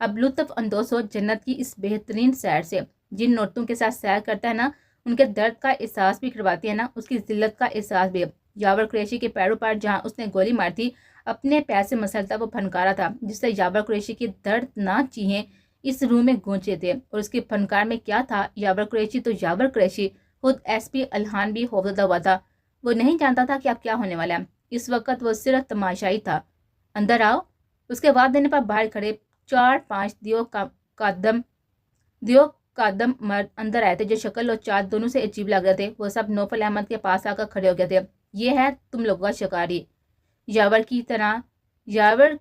اب لطف اندوز ہو جنت کی اس بہترین سیر سے۔ جن عورتوں کے ساتھ سیر کرتا ہے نا، ان کے درد کا احساس بھی کرواتی ہے نا، اس کی ذلت کا احساس بھی۔ یاور قریشی کے پیروں پر جہاں اس نے گولی مار تھی، اپنے پیر سے مسلتا وہ فنکارا تھا، جس سے یاور قریشی کی دردناک چیخیں اس روم میں گونجے تھے۔ اور اس کے فنکار میں کیا تھا؟ یاور قریشی تو یاور قریشی، خود ایس پی الہان بھی خوفزدہ ہوا تھا۔ وہ نہیں جانتا تھا کہ اب کیا ہونے والا ہے۔ اس وقت وہ صرف تماشائی تھا۔ اندر آؤ، اس کے وعد دینے پر باہر کھڑے 4-5 دیو قادم مرد اندر آئے تھے، جو شکل اور چال دونوں سے عجیب لگ رہے تھے۔ وہ سب نوفل احمد کے پاس آ کر کھڑے ہو گئے تھے۔ یہ ہے تم لوگوں کا شکاری، یاور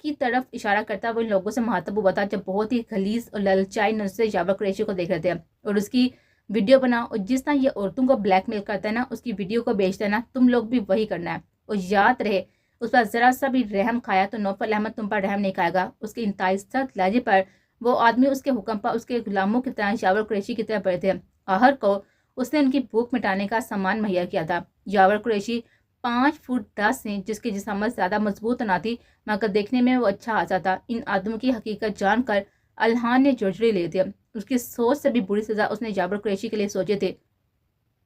کی طرف اشارہ کرتا وہ ان لوگوں سے مخاطب ہوا تھا، جب بہت ہی غلیظ اور للچائی نظر سے یاور قریشی کو دیکھ رہے تھے۔ اور اس کی ویڈیو بناؤ، اور جس طرح یہ عورتوں کو بلیک میل کرتا ہے نا، اس کی ویڈیو کو بیچتا ہے نا، تم لوگ بھی وہی کرنا ہے۔ اور یاد رہے، اس پر ذرا سا بھی رحم کھایا تو نوفل احمد تم پر رحم نہیں کھائے گا۔ اس کے انتہائی سخت لہجے پر وہ آدمی اس کے حکم پر اس کے غلاموں کی طرح یاور قریشی کی طرف بڑھے تھے۔ آخر کو اس نے ان کی بھوک مٹانے کا سامان مہیا کیا تھا۔ یاور قریشی 5 فٹ 10 انچ، جس کی جسامت زیادہ مضبوط نہ تھی، مگر دیکھنے میں وہ اچھا خاصا تھا۔ ان آدموں کی حقیقت جان کر الہان نے جوجری لی تھی۔ اس کی سوچ سے بھی بری سزا اس نے یاور قریشی کے لیے سوچے تھے۔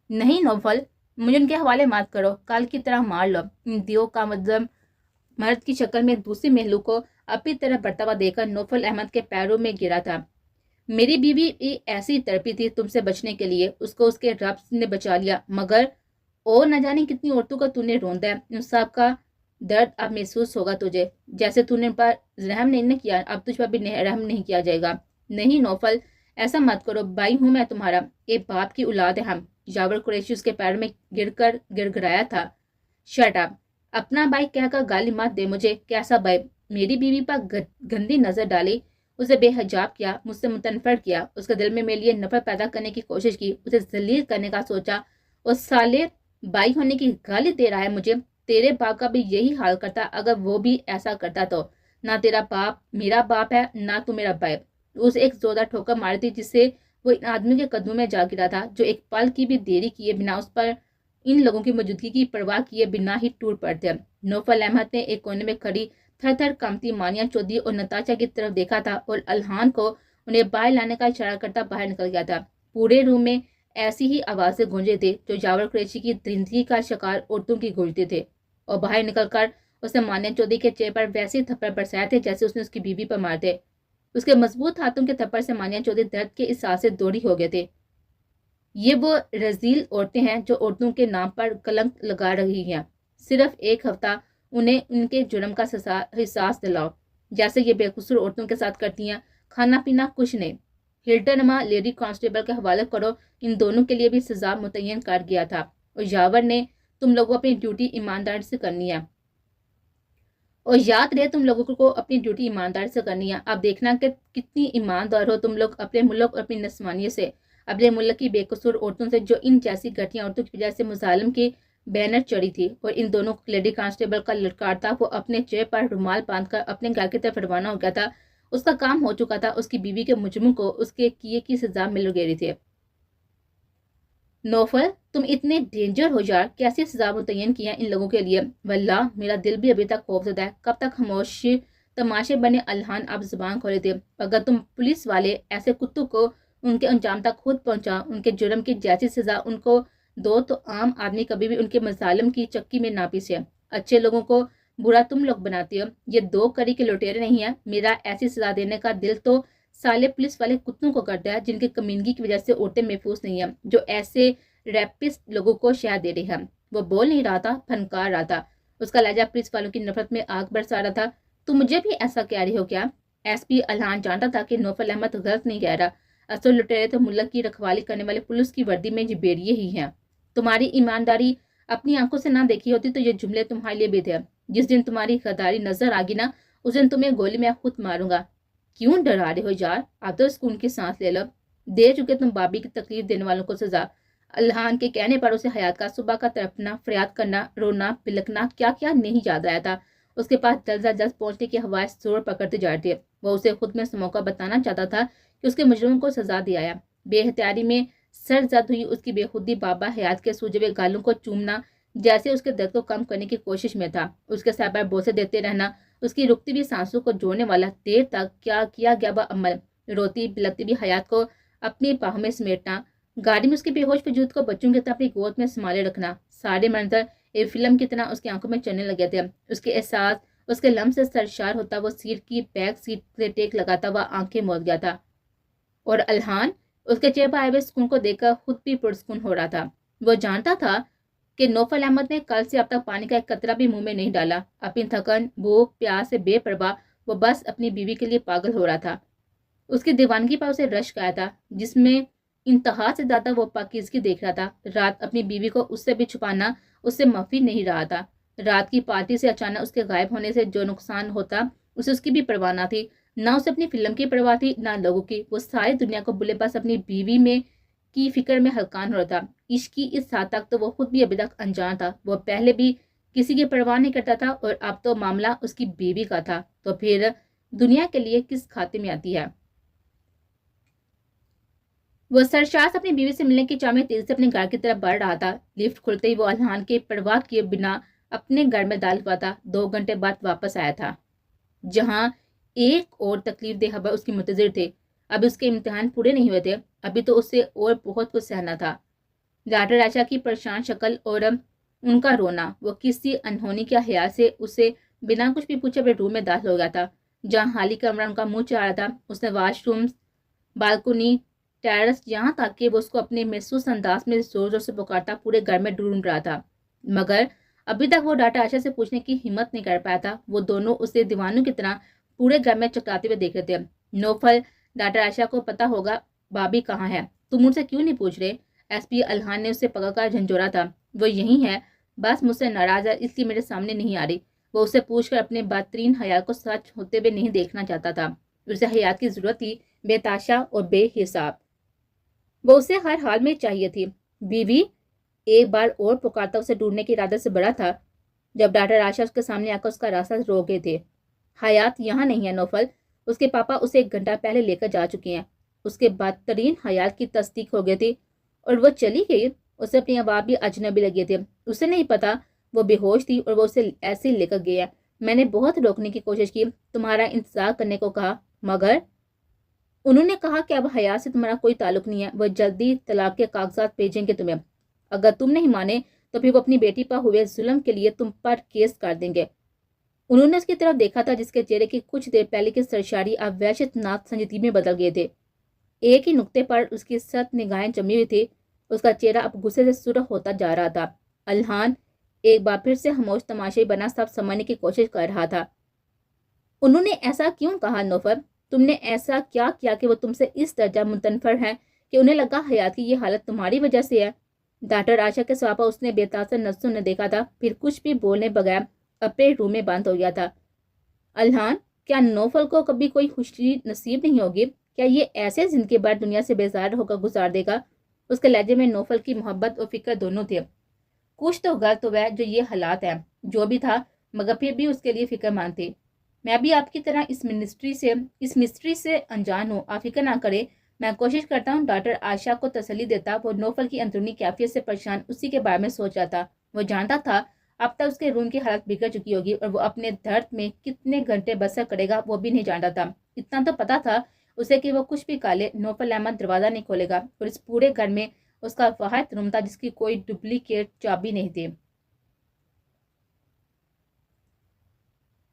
نہیں نوفل، مجھے ان کے حوالے مات کرو، کل کی طرح مار لو۔ ان دیو کا مرد کی شکل میں دوسری مہلو کو اپنی طرف بڑھتا ہوا دیکھ کر نوفل احمد کے پیروں میں گرا تھا۔ میری بیوی ایسی تڑپی تھی تم سے بچنے کے لیے، اس کو اس کے رب نے بچا لیا، مگر اور نہ جانے کتنی عورتوں کا تو نے روندا ہے۔ ان سب کا درد اب محسوس ہوگا تجھے، جیسے تو نے ان پر رحم نہیں کیا، اب تجھ پر بھی رحم نہیں کیا جائے گا۔ نہیں نوفل، ایسا مت کرو، بھائی ہوں میں تمہارا، ایک باپ کی اولاد ہے ہم۔ یاور قریشی اس کے پیروں میں گر کر گڑگڑایا تھا۔ شٹ اپ، اپنا بھائی کہہ کر گالی مت دے مجھے۔ کیسا بھائی؟ میری بیوی پر گندی نظر ڈالی، اسے بے حجاب کیا، مجھ سے متنفر کیا، اس کے دل میں میرے لیے نفرت پیدا کرنے کی کوشش کی، اسے ذلیل کرنے کا سوچا، اور سالے بھائی ہونے کی گالی دے رہا ہے مجھے۔ تیرے باپ کا بھی یہی حال کرتا اگر وہ بھی ایسا کرتا تو۔ نہ تیرا باپ میرا باپ ہے، نہ تو میرا بھائی۔ اسے ایک زوردار ٹھوکر ماری تھی، جس سے وہ ان آدمیوں کے قدموں میں جا گرا تھا، جو ایک پل کی بھی دیری کیے بنا اس پر ان لوگوں کی موجودگی کی پرواہ کیے بنا ہی ٹوٹ پڑتے۔ نوفل احمد نے ایک کونے میں کھڑی تھر تھر کانپتی مانیہ چودھری اور نتاشا کی طرف دیکھا تھا، اور الہان کو انہیں باہر لانے کا اشارہ کرتا باہر نکل گیا تھا۔ پورے روم میں ایسی ہی آوازیں گونجے تھے جو یاور قریشی کی درندگی کا شکار عورتوں کی گونجتے تھے، اور باہر نکل کر اسے مانیہ چودھری کے چہرے پر ویسے تھپڑ برسائے تھے جیسے اس نے اس کی بیوی پر مارے تھے۔ اس کے مضبوط ہاتھوں کے تھپڑ سے مانیہ چودھری درد کے احساس سے دوری ہو گئے تھے۔ یہ وہ رذیل عورتیں ہیں جو عورتوں کے نام پر کلنک لگا رہی ہیں۔ صرف ایک ہفتہ انہیں ان کے جرم کا احساس دلاؤ، جیسے یہ بے قصور عورتوں کے ساتھ کرتی ہیں۔ کھانا پینا کچھ نہیں، ہلٹنما لیڈی کانسٹیبل کے حوالے کرو، ان دونوں کے لیے بھی سزا متعین کر گیا تھا، اور یاور نے تم لوگوں اپنی ڈیوٹی ایمانداری سے کرنی ہے۔ اور یاد رہے تم لوگوں کو اپنی ڈیوٹی ایمانداری سے کرنی ہے۔ اب دیکھنا کہ کتنی ایماندار ہو تم لوگ اپنے ملک اور اپنی نسوانیت سے، اپنے ملک کی بے قصور عورتوں سے، جو ان جیسی گھٹیا عورتوں کی وجہ سے مظالم کی بینر چڑھی تھی۔ اور ان دونوں لیڈی کانسٹیبل کا للکارتا وہ اپنے چہرے پر رومال باندھ کر اپنے گھر کی طرف روانہ ہو گیا تھا۔ اس کا کام ہو چکا تھا، اس کی بیوی کے مجرموں کو اس کے کیے کی سزا مل گئی تھی۔ نوفل، تم اتنے ڈینجر ہو یار، کیسی سزا متعین کی ہے ان لوگوں کے لیے؟ واللہ میرا دل بھی ابھی تک خوفزدہ ہے۔ کب تک خاموشی تماشے بنے الہان اب زبان کھولے تھے۔ اگر تم پولیس والے ایسے کتوں کو ان کے انجام تک خود پہنچا، ان کے جرم کی جیسی سزا ان کو دو تو عام آدمی کبھی بھی ان کے مظالم کی چکی میں نہ پیسے۔ اچھے لوگوں کو برا تم لوگ بناتے ہو، یہ 2 کڑی کے لٹیرے نہیں ہیں۔ میرا ایسی سزا دینے کا دل تو سالے پولیس والے کتوں کو کرتا ہے، جن کی کمینگی کی وجہ سے عورتیں محفوظ نہیں ہیں، جو ایسے ریپسٹ لوگوں کو شہر دے رہی ہے۔ وہ بول نہیں رہا تھا، پھنکار رہا تھا، اس کا لہجہ پولیس والوں کی نفرت میں آگ برسا رہا تھا۔ تم مجھے بھی ایسا کہہ رہی ہو کیا؟ ایس پی الہان جانتا تھا کہ نوفل احمد غلط نہیں کہہ رہا، اصل لٹیرے تو ملک کی رکھوالی کرنے والے پولیس کی وردی میں جبیریے ہی ہیں۔ تمہاری ایمانداری اپنی آنکھوں سے نہ دیکھی ہوتی تو یہ جملے تمہارے لیے بھی تھے۔ جس دن تمہاری غداری نظر آگی نا، اس دن تمہیں گولی میں خود ماروں گا۔ کیوں ڈرا رہے ہو یار؟ اب تو سکون کی سانس لے لو، دے چکے تم بابی کی تکلیف دینے والوں کو سزا۔ الہان کے کہنے پر اسے حیات کا صبح کا تڑپنا، فریاد کرنا، رونا، بلکنا، کیا کیا نہیں یاد آیا تھا۔ اس کے پاس جلد از جلد پہنچنے کی ہوائیں زور پکڑتے جا رہے تھے۔ وہ اسے خود میں سے موقع بتانا چاہتا تھا کہ اس کے مجرموں کو سزا دیا ہے۔ بے اختیاری میں سر زد ہوئی اس کی بے خودی بابا حیات کے سوجے ہوئے گالوں کو چومنا جیسے اس کے درد کو کم کرنے کی کوشش میں تھا۔ اس کے سر پر بوسے دیتے رہنا اس کی رکتی ہوئی سانسوں کو جوڑنے والا دیر تک کیا کیا گیا وہ عمل، روتی بلکتی بھی حیات کو اپنی باہوں میں سمیٹنا، گاڑی میں اس کے بے ہوش وجود کو بچوں کی طرح اپنی گود میں سنبھالے رکھنا، سارے منظر ایک فلم کی طرح اس کی آنکھوں میں چلنے لگے تھے۔ اس کے احساس اس کے لمس سے سرشار ہوتا، وہ سیٹ کی بیک سیٹ سے ٹیک لگاتا ہوا آنکھیں موند گیا تھا، اور الہان اس کے چہرے پر آئے ہوئے سکون کو دیکھ کر خود بھی پرسکون ہو رہا تھا۔ وہ جانتا تھا کہ نوفل احمد نے کل سے اب تک پانی کا ایک قطرہ بھی منہ میں نہیں ڈالا، اپنی تھکن، بھوک، پیاس سے بے پرواہ وہ بس اپنی بیوی کے لیے پاگل ہو رہا تھا۔ اس کی دیوانگی پر اسے رشک آیا تھا، جس میں انتہا سے زیادہ وہ پاکیزگی دیکھ رہا تھا۔ رات اپنی بیوی کو اس سے بھی چھپانا اس سے مفید نہیں رہا تھا۔ رات کی پارٹی سے اچانک اس کے غائب ہونے سے جو نقصان ہوتا اسے اس کی بھی پرواہ نہ تھی، نہ اسے اپنی فلم کی پرواہ تھی، نہ لوگوں کی۔ وہ ساری دنیا کو بلے بس اپنی بیوی میں کی فکر میں ہلکان ہو رہا تھا۔ عشق کی اس حد تک تو وہ خود بھی ابھی تک انجان تھا۔ وہ پہلے بھی کسی کی پرواہ نہیں کرتا تھا، اور اب تو معاملہ اس کی بیوی کا تھا، تو پھر دنیا کے لیے کس کھاتے میں آتی ہے۔ وہ سرشار سے اپنی بیوی سے ملنے کی چاہ میں تیزی سے اپنے گھر کی طرف بڑھ رہا تھا۔ لفٹ کھلتے ہی وہ الہان کے پرواہ کیے بنا اپنے گھر میں داخل ہوا تھا۔ 2 گھنٹے بعد واپس آیا تھا، جہاں ایک اور تکلیف دہ خبر اس کی منتظر تھے۔ اب اس کے امتحان پورے نہیں ہوئے تھے، ابھی تو اسے اور بہت کچھ سہنا تھا۔ ڈاکٹر عائشہ کی پریشان شکل اور ان کا رونا، وہ کسی انہونی کے خیال سے اسے بنا کچھ بھی پوچھے اپنے روم میں داخل ہو گیا تھا، جہاں خالی کمرہ ان کا منہ چاہ رہا تھا۔ اس نے واش رومز، بالکنی، ٹیرس، یہاں تک کہ وہ اس کو اپنے محسوس انداز میں زور زور سے پکارتا پورے گھر میں ڈھونڈ رہا تھا، مگر ابھی تک وہ ڈاکٹر عائشہ سے پوچھنے کی ہمت نہیں کر پایا تھا۔ وہ دونوں اسے دیوانوں کی طرح پورے گھر میں چکراتے ہوئے دیکھ رہے تھے۔ نوفل، ڈاکٹر عائشہ کو پتا ہوگا بابی کہاں ہے، تم ان سے کیوں نہیں پوچھ رہے؟ ایس پی الہان نے اسے پکڑ کر جھنجھوڑا تھا۔ وہ یہی ہے، بس مجھ سے ناراض ہے، اس لیے میرے سامنے نہیں آ رہی۔ وہ اسے پوچھ کر اپنے بدترین خیال کو سچ ہوتے ہوئے نہیں دیکھنا چاہتا تھا۔ اسے حیات کی ضرورت تھی، بے تاشا اور بے حساب۔ وہ اسے ہر حال میں چاہیے تھی۔ بیوی، ایک بار اور پکارتا اسے ڈھونڈنے کی ارادے سے بڑا تھا، جب ڈاکٹر عائشہ اس کے سامنے آ کر اس کا راستہ روک گئے تھے۔ حیات یہاں نہیں ہے نوفل، اس کے پاپا اسے 1 گھنٹہ پہلے لے کر جا چکے ہیں۔ اس کے بدترین خیال کی تصدیق ہو گئی تھی، اور وہ چلی گئی۔ اسے اپنی آواز بھی اجنبی لگی تھی، اسے نہیں پتا وہ بے ہوش تھی اور وہ اسے ایسے ہی لے کر گیا۔ میں نے بہت روکنے کی کوشش کی، تمہارا انتظار کرنے کو کہا، مگر انہوں نے کہا کہ اب حیات سے تمہارا کوئی تعلق نہیں ہے، وہ جلدی طلاق کے کاغذات بھیجیں گے تمہیں۔ اگر تم نہیں مانے تو پھر وہ اپنی بیٹی پر ہوئے ظلم کے لیے تم پر کیس کر دیں گے۔ انہوں نے اس کی طرف دیکھا تھا، جس کے چہرے کی کچھ دیر پہلے کی سرشاری اب وحشت ناک سنجیدگی میں بدل گئے تھے۔ ایک ہی نقطے پر اس کی سخت نگاہیں جمی ہوئی تھی، اس کا چہرہ اب غصے سے سرخ ہوتا جا رہا تھا۔ الہان ایک بار پھر سے خاموش تماشائی بنا سب سمجھنے کی کوشش کر رہا تھا۔ انہوں نے ایسا کیوں کہا نوفر؟ تم نے ایسا کیا کیا کہ وہ تم سے اس درجہ متنفر ہیں کہ انہیں لگا حیات کی یہ حالت تمہاری وجہ سے ہے؟ ڈاکٹر عائشہ کے سوال پر اس نے بے تاثر نظروں نے دیکھا تھا، پھر کچھ بھی بولنے بغیر اپنے روم میں بند ہو گیا تھا۔ الہان، کیا نوفل کو کبھی کوئی خوشی نصیب نہیں ہوگی؟ کیا یہ ایسے زندگی بھر دنیا سے بیزار ہو کر گزار دے گا؟ اس کے لہجے میں نوفل کی محبت اور فکر دونوں تھے۔ کچھ تو غلط ہوا ہے جو یہ حالات ہیں، جو بھی تھا، مگر پھر بھی اس کے لیے فکر مند تھی۔ میں بھی آپ کی طرح اس مسٹری سے انجان ہوں، آپ فکر نہ کریں، میں کوشش کرتا ہوں۔ ڈاکٹر عائشہ کو تسلی دیتا وہ نوفل کی اندرونی کیفیت سے پریشان اسی کے بارے میں سوچ رہا تھا۔ وہ جانتا تھا اب تک اس کے روم کی حالت بگڑ چکی ہوگی، اور وہ اپنے درد میں کتنے گھنٹے بسر کرے گا وہ بھی نہیں جانتا تھا۔ اتنا تو پتا تھا اسے کہ وہ کچھ بھی کہہ لے، نوفل احمد دروازہ نہیں کھولے گا، اور اس پورے گھر میں اس کا واحد روم تھا جس کی کوئی ڈپلیکیٹ چابی نہیں تھی۔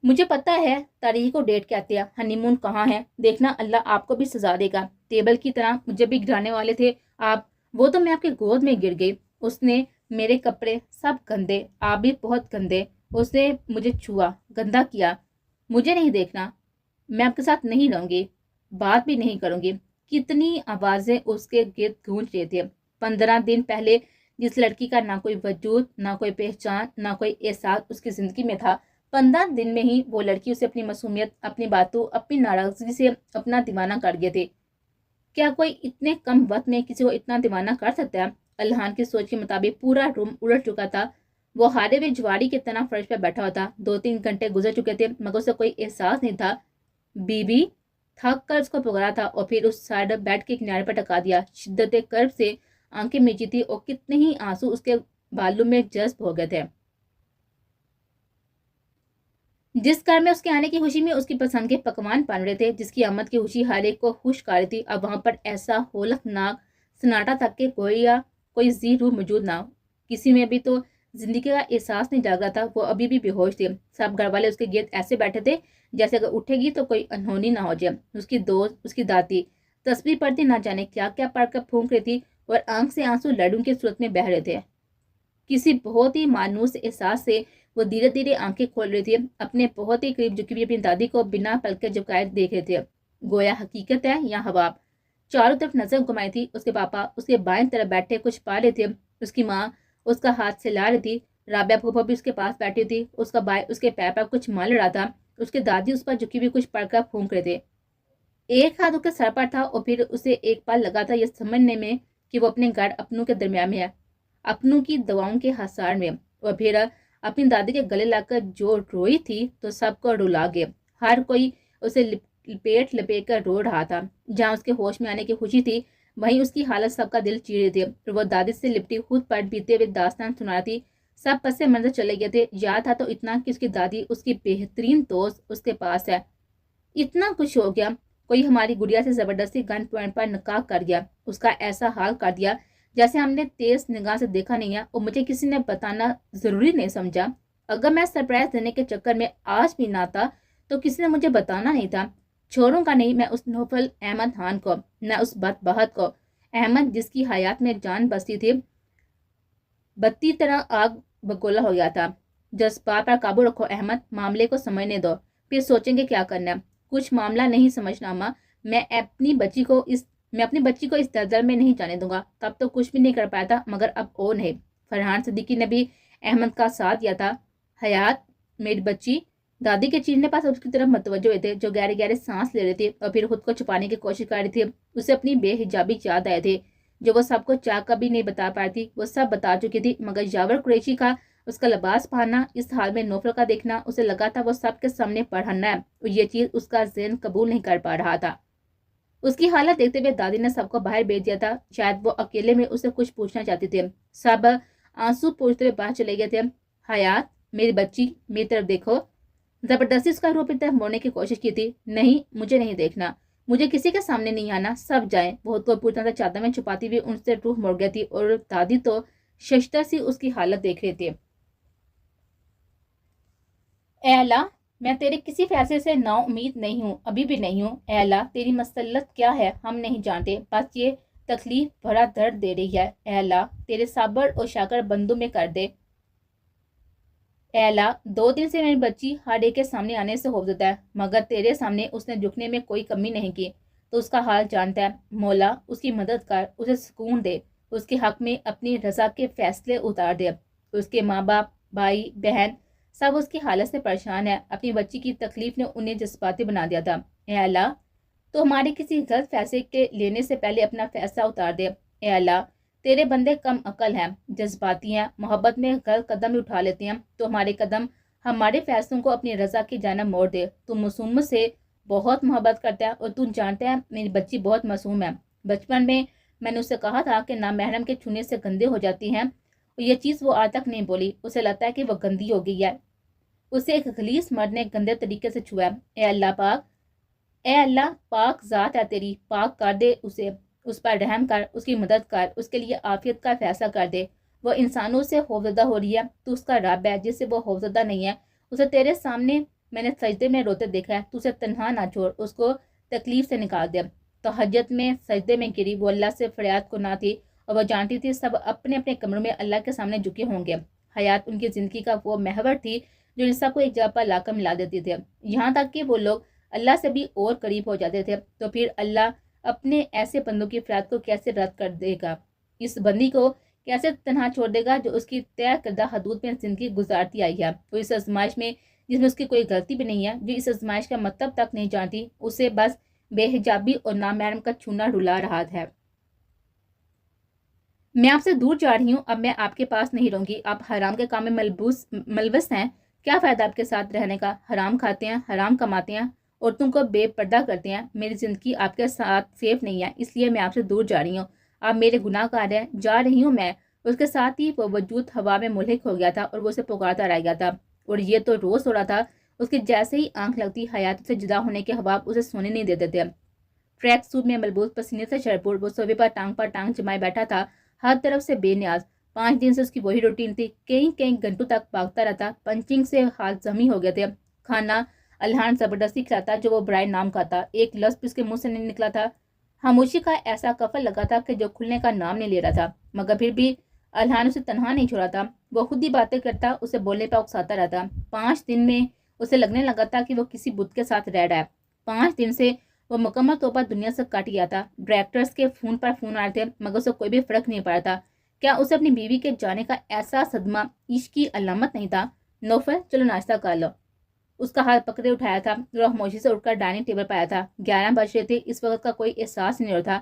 مجھے پتا ہے تاریخ کو ڈیٹ کہتے ہیں، ہنی مون کہاں ہے، دیکھنا اللہ آپ کو بھی سزا دے گا۔ ٹیبل کی طرح مجھے بھی گرانے والے تھے آپ، وہ تو میں آپ کے گود میں گر گئی۔ اس نے میرے کپڑے سب گندے، آپ بھی بہت گندے، اس نے مجھے چھوا، گندا کیا۔ مجھے نہیں دیکھنا، میں آپ کے ساتھ نہیں رہوں گی، بات بھی نہیں کروں گی۔ کتنی آوازیں اس کے گرد گونج رہے تھے۔ 15 دن پہلے جس لڑکی کا نہ کوئی وجود، نہ کوئی پہچان، نہ کوئی احساس اس کی زندگی میں تھا، 15 دن میں ہی وہ لڑکی اسے اپنی معصومیت، اپنی باتوں، اپنی ناراضگی سے اپنا دیوانہ کر گئے تھے۔ کیا کوئی اتنے کم وقت میں کسی کو اتنا دیوانہ کر سکتا ہے؟ الہان کی سوچ کے مطابق پورا روم الٹ چکا تھا، وہ ہارے ہوئے جواری کی طرح فرش پہ بیٹھا ہوا تھا۔ 2-3 گھنٹے گزر چکے تھے مگر اسے کوئی احساس نہیں تھا۔ بیوی تھک کر اس کو پکڑا تھا اور پھر اس سائڈ بیڈ کے کنارے پر ٹکا دیا۔ شدت کرب سے آنکھیں میچی تھی اور کتنے ہی آنسو اس کے بالوں میں جذب ہو گئے تھے۔ جس گھر میں اس کے آنے کی خوشی میں اس کی پسند کے پکوان بن رہے تھے، جس کی آمد کی خوشی ہر ایک کو خوش کر رہی تھی، اب وہاں پر ایسا ہولناک سناٹا تھا کہ کوئی زی روح موجود نہ ہو۔ کسی میں بھی تو زندگی کا احساس نہیں جاگ رہا تھا، وہ ابھی بھی بے ہوش تھے۔ سب گھر والے اس کے گرد ایسے بیٹھے تھے جیسے اگر اٹھے گی تو کوئی انہونی نہ ہو جائے۔ اس کی دوست، اس کی دادی تسبیح پڑھتی نہ جانے کیا کیا پڑھ کر پھونک رہی تھی، اور آنکھ سے آنسو لڈو کی صورت میں بہہ رہے تھے۔ کسی بہت ہی مانوس احساس سے وہ دھیرے دھیرے آنکھیں کھول رہی تھی، اپنے بہت ہی قریب جھکی ہوئی اپنی دادی کو بنا پلکے جھپکائے دیکھ رہے تھے، گویا حقیقت ہے یا خواب۔ چاروں طرف نظر گھمائی تھی، اس کے پاپا اس کے بائیں طرف بیٹھے کچھ پا رہے تھے، اس کی ماں اس کا ہاتھ سلا رہی تھی، رابعہ پھوپھا بھی اس کے پاس بیٹھی تھی، اس کا بھائی اس کے پیر پر کچھ مال رہا تھا، اس کے دادی اس پر جھکی ہوئی کچھ پڑھ کر پھونک رہے تھے۔ ایک ہاتھ اس کے سر پر تھا اور پھر اسے ایک پل لگا تھا یہ سمجھنے میں کہ وہ اپنے گھر اپنوں کے درمیان میں ہے، اپنوں کی دعاؤں کے حصار میں، اور پھر اپنی دادی کے گلے لگ کر جو روئی تھی تو سب کو رلا گئے۔ ہر کوئی اسے لپیٹ کر رو رہا تھا۔ جہاں اس کے ہوش میں آنے کی خوشی تھی، وہیں اس کی حالت سب کا دل چیر رہی تھی، اور وہ دادی سے لپٹی خود پر بیتے ہوئے داستان سنا رہی تھی۔ سب پس منظر چلے گئے تھے، یاد تھا تو اتنا کہ اس کی دادی اس کی بہترین دوست اس کے پاس ہے۔ اتنا کچھ ہو گیا، کوئی ہماری گڑیا سے زبردستی گن پوائنٹ پر نکاح کر گیا، اس کا ایسا حال کر دیا جیسے ہم نے تیز نگاہ سے دیکھا نہیں ہے، اور مجھے کسی نے بتانا ضروری نہیں سمجھا۔ اگر میں سرپرائز دینے کے چکر میں آج بھی نہ آتا تو کسی نے مجھے بتانا نہیں تھا۔ چھوڑوں کا نہیں میں اس نوفل احمد خان کو، نہ اس بدبخت کو۔ احمد جس کی حیات میں جان بستی تھی، بتی طرح آگ بگولا ہو گیا تھا۔ جذبات پر قابو رکھو احمد، معاملے کو سمجھنے دو، پھر سوچیں گے کیا کرنا ہے۔ کچھ معاملہ نہیں سمجھنا ماں، میں اپنی بچی کو اس دلدل میں نہیں جانے دوں گا۔ تب تو کچھ بھی نہیں کر پایا تھا، مگر اب اور نہیں۔ فرحان صدیقی نے بھی احمد کا ساتھ دیا تھا۔ حیات میری بچی دادی کے چیرنے پاس اس کی طرف متوجہ ہوئے تھے، جو گہرے گہرے سانس لے رہے تھے اور پھر خود کو چھپانے کی کوشش کر رہی تھی۔ اسے اپنی بے حجابی یاد آئے تھے جو وہ سب کو چاہ کر بھی نہیں بتا پائی تھی، وہ سب بتا چکی تھی، مگر یاور قریشی کا اس کا لباس پہننا، اس حال میں نوفل کا دیکھنا، اسے لگا تھا وہ سب کے سامنے پڑھنا ہے، اور یہ چیز اس کا ذہن قبول نہیں کر پا رہا تھا۔ اس کی حالت دیکھتے ہوئے دادی نے سب کو باہر بھیج دیا تھا، شاید وہ اکیلے میں اسے کچھ پوچھنا چاہتے تھے۔ سب آنسو پوچھتے ہوئے باہر چلے گئے تھے۔ حیات میری بچی میری طرف دیکھو، زبردستی اس کا روح اپنی طرف موڑنے کی کوشش کی تھی۔ نہیں، مجھے نہیں دیکھنا، مجھے کسی کے سامنے نہیں آنا، سب جائیں۔ بہت کو پوچھنا تھا، چادر میں چھپاتی ہوئی ان سے روح مڑ گئی تھی، اور دادی تو ششتر سی اس کی حالت دیکھ رہے تھے۔ اے اللہ، میں تیرے کسی فیصلے سے نا امید نہیں ہوں، ابھی بھی نہیں ہوں۔ اے اللہ، تیری مسلط کیا ہے ہم نہیں جانتے، بس یہ تکلیف بھرا درد دے رہی ہے۔ اے اللہ، تیرے صابر اور شاکر بندوں میں کر دے۔ اے اللہ، 2 دن سے میری بچی ہر ایک کے سامنے آنے سے خوفزدہ ہے، مگر تیرے سامنے اس نے جھکنے میں کوئی کمی نہیں کی، تو اس کا حال جانتا ہے۔ مولا، اس کی مدد کر، اسے سکون دے، اس کے حق میں اپنی رضا کے فیصلے اتار دے۔ اس کے ماں باپ، بھائی بہن سب اس کی حالت سے پریشان ہے، اپنی بچی کی تکلیف نے انہیں جذباتی بنا دیا تھا۔ اے اللہ، تو ہمارے کسی غلط فیصلے کے لینے سے پہلے اپنا فیصلہ اتار دے۔ اے اللہ، تیرے بندے کم عقل ہیں، جذباتی ہیں، محبت میں غلط قدم بھی اٹھا لیتے ہیں، تو ہمارے قدم ہمارے فیصلوں کو اپنی رضا کی جانب موڑ دے۔ تو معصوم سے بہت محبت کرتا ہے، اور تو جانتا ہے میری بچی بہت معصوم ہے۔ بچپن میں نے اسے کہا تھا کہ نامحرم کے چھونے سے گندے ہو جاتی ہیں، اور یہ چیز وہ آج تک نہیں بولی، اسے لگتا ہے کہ وہ گندی ہو گئی ہے، اسے ایک غلیظ مرد نے گندے طریقے سے چھوا۔ اے اللہ پاک ذات ہے تیری، پاک کر دے اسے، اس پر رحم کر، اس کی مدد کر، اس کے لیے عافیت کا فیصلہ کر دے۔ وہ انسانوں سے خوفزدہ ہو رہی ہے، تو اس کا رب ہے جس سے وہ خوفزدہ نہیں ہے، اسے تیرے سامنے میں نے سجدے میں روتے دیکھا ہے، تو اسے تنہا نہ چھوڑ، اس کو تکلیف سے نکال دے۔ تہجد میں سجدے میں گری، وہ اللہ سے فریاد کناں تھی، اور وہ جانتی تھی سب اپنے اپنے کمروں میں اللہ کے سامنے جھکے ہوں گے۔ حیات ان کی زندگی کا وہ محور تھی جو ان سب کو ایک جگہ پر لا کر ملا دیتی تھے، یہاں تک کہ وہ لوگ اللہ سے بھی اور قریب ہو جاتے تھے۔ تو پھر اللہ اپنے ایسے بندوں کی فریاد کو کیسے رد کر دے گا؟ اس بندی کو کیسے تنہا چھوڑ دے گا جو اس کی طے کردہ حدود میں زندگی گزارتی آئی ہے؟ وہ اس آزمائش میں جس میں اس کی کوئی غلطی بھی نہیں ہے، جو اس آزمائش کا مطلب تک نہیں جانتی، اسے بس بے حجابی اور نامحرم کا چھونا رلا رہا ہے۔ میں آپ سے دور جا رہی ہوں، اب میں آپ کے پاس نہیں رہوں گی، آپ حرام کے کام میں ملوث ہیں، کیا فائدہ آپ کے ساتھ رہنے کا؟ حرام کھاتے ہیں، حرام کماتے ہیں، عورتوں کو بے پردہ کرتے ہیں، میری زندگی آپ کے ساتھ سیف نہیں ہے، اس لیے میں آپ سے دور جا رہی ہوں، آپ میرے گناہ گار ہیں، جا رہی ہوں میں۔ اس کے ساتھ ہی وہ وجود ہوا میں ملحق ہو گیا تھا، اور وہ اسے پکارتا رہ گیا تھا، اور یہ تو روز ہو رہا تھا، اس کے جیسے ہی آنکھ لگتی حیات سے جدا ہونے کے خواب اسے سونے نہیں دیتے تھے۔ ٹریک سوٹ میں ملبوس پسینے سے شرپور وہ صوبے پر ٹانگ جمائے بیٹھا تھا، ہر طرف سے بے نیاز۔ 5 دن سے اس کی وہی روٹین تھی، کئی گھنٹوں تک بھاگتا رہتا، پنچنگ سے ہاتھ زخمی ہو گئے تھے۔ کھانا الہان زبردستی کھلاتا جو وہ برائے نام کھاتا، ایک لفظ بھی اس کے منہ سے نہیں نکلا تھا۔ خاموشی کا ایسا کفل لگا تھا کہ جو کھلنے کا نام نہیں لے رہا تھا، مگر پھر بھی الہان اسے تنہا نہیں چھوڑا تھا۔ وہ خود ہی باتیں کرتا، اسے بولنے پہ اکساتا رہتا۔ 5 دن میں اسے لگنے لگا تھا کہ وہ کسی بت کے ساتھ رہ رہا ہے۔ 5 دن سے وہ مکمل طور پر دنیا سے کٹ گیا تھا۔ ڈائریکٹرز کے فون پر فون آ رہے تھے، مگر اسے کوئی بھی فرق نہیں پڑا تھا۔ کیا اسے اپنی بیوی کے جانے کا ایسا صدمہ عشق کی علامت نہیں تھا؟ نوفل چلو ناشتہ کر لو، اس کا ہاتھ پکڑے اٹھایا تھا اور خاموشی سے اٹھ کر ڈائننگ ٹیبل پر آیا تھا۔ 11 بج رہے تھے، اس وقت کا کوئی احساس نہیں ہو رہا تھا۔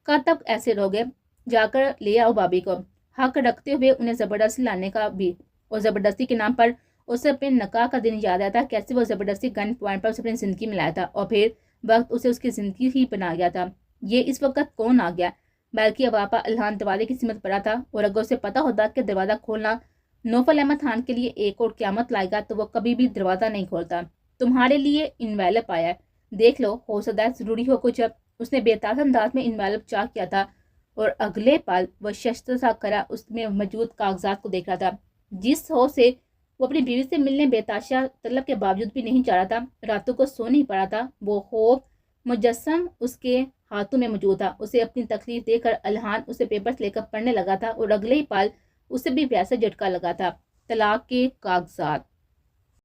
کب تک ایسے رہوگے؟ جا کر لے آؤ بھابھی کو، حق رکھتے ہوئے انہیں زبردستی لانے کا بھی، اور زبردستی کے نام پر اسے اپنے نکاح کا دن یاد آیا تھا، کیسے وہ زبردستی گن پوائنٹ پر اسے اپنی زندگی میں لایا تھا، اور پھر وقت اسے اس کی زندگی ہی بنا گیا تھا۔ یہ اس وقت کون آ گیا؟ بلکہ اب آپا الہان دروازے کی سمت پڑا تھا، اور اگر اسے پتا ہوتا کہ دروازہ کھولنا نوفل احمد خان کے لیے ایک اور قیامت لائے گا تو وہ کبھی بھی دروازہ نہیں کھولتا۔ تمہارے لیے انویلپ آیا ہے، دیکھ لو، ہو سکتا ہے ضروری ہو کچھ۔ اس نے بے تاثر انداز میں انویلپ چاک کیا تھا، اور اگلے پل وہ ششتر سا کرا اس میں موجود کاغذات کو دیکھ رہا تھا، جس خوف سے وہ اپنی بیوی سے ملنے بے تحاشا طلب کے باوجود بھی نہیں چاہ رہا تھا، راتوں کو سو نہیں پڑا تھا۔ وہ خوف مجسم اس کے ہاتھوں میں موجود تھا۔ اسے اپنی تکلیف دے کر الہان اسے پیپرز لے کر پڑھنے لگا تھا، اور اگلے ہی پل اسے بھی ویسا جھٹکا لگا تھا، طلاق کے کاغذات۔